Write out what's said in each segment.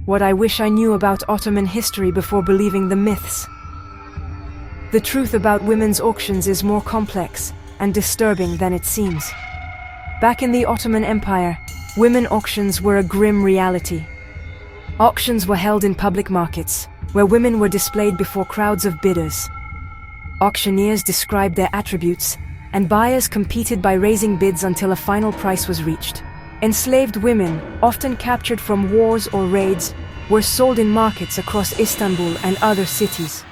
What I wish I knew about Ottoman history before believing the myths. The truth about women's auctions is more complex and disturbing than it seems. Back in the Ottoman Empire, women auctions were a grim reality. Auctions were held in public markets, where women were displayed before crowds of bidders. Auctioneers described their attributes, and buyers competed by raising bids until a final price was reached. Enslaved women, often captured from wars or raids, were sold in markets across Istanbul and other cities.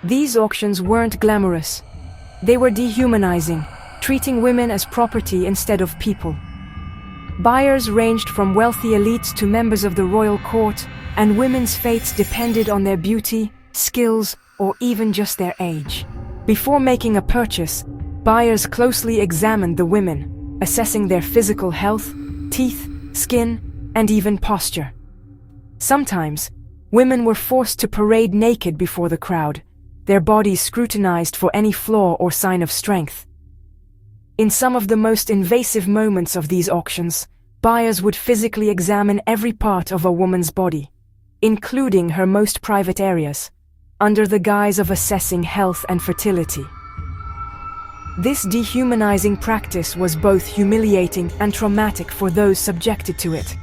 These auctions weren't glamorous. They were dehumanizing, treating women as property instead of people. Buyers ranged from wealthy elites to members of the royal court, and women's fates depended on their beauty, skills, or even just their age. Before making a purchase, buyers closely examined the women, assessing their physical health, teeth, skin, and even posture. Sometimes, women were forced to parade naked before the crowd, their bodies scrutinized for any flaw or sign of strength. In some of the most invasive moments of these auctions, buyers would physically examine every part of a woman's body, including her most private areas, under the guise of assessing health and fertility. This dehumanizing practice was both humiliating and traumatic for those subjected to it.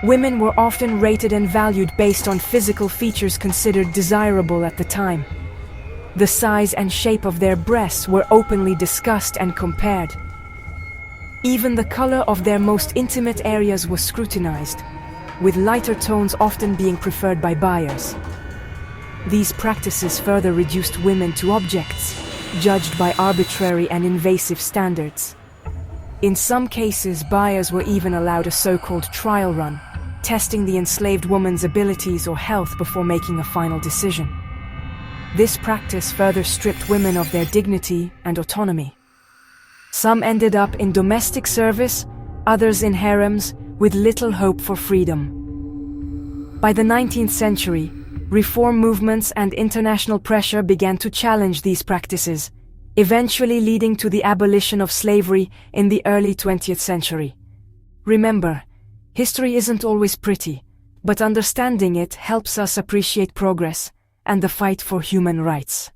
Women were often rated and valued based on physical features considered desirable at the time. The size and shape of their breasts were openly discussed and compared. Even the color of their most intimate areas was scrutinized, with lighter tones often being preferred by buyers. These practices further reduced women to objects, judged by arbitrary and invasive standards. In some cases, buyers were even allowed a so-called trial run, testing the enslaved woman's abilities or health before making a final decision. This practice further stripped women of their dignity and autonomy. Some ended up in domestic service, others in harems, with little hope for freedom. By the 19th century, reform movements and international pressure began to challenge these practices, eventually leading to the abolition of slavery in the early 20th century. Remember, history isn't always pretty, but understanding it helps us appreciate progress and the fight for human rights.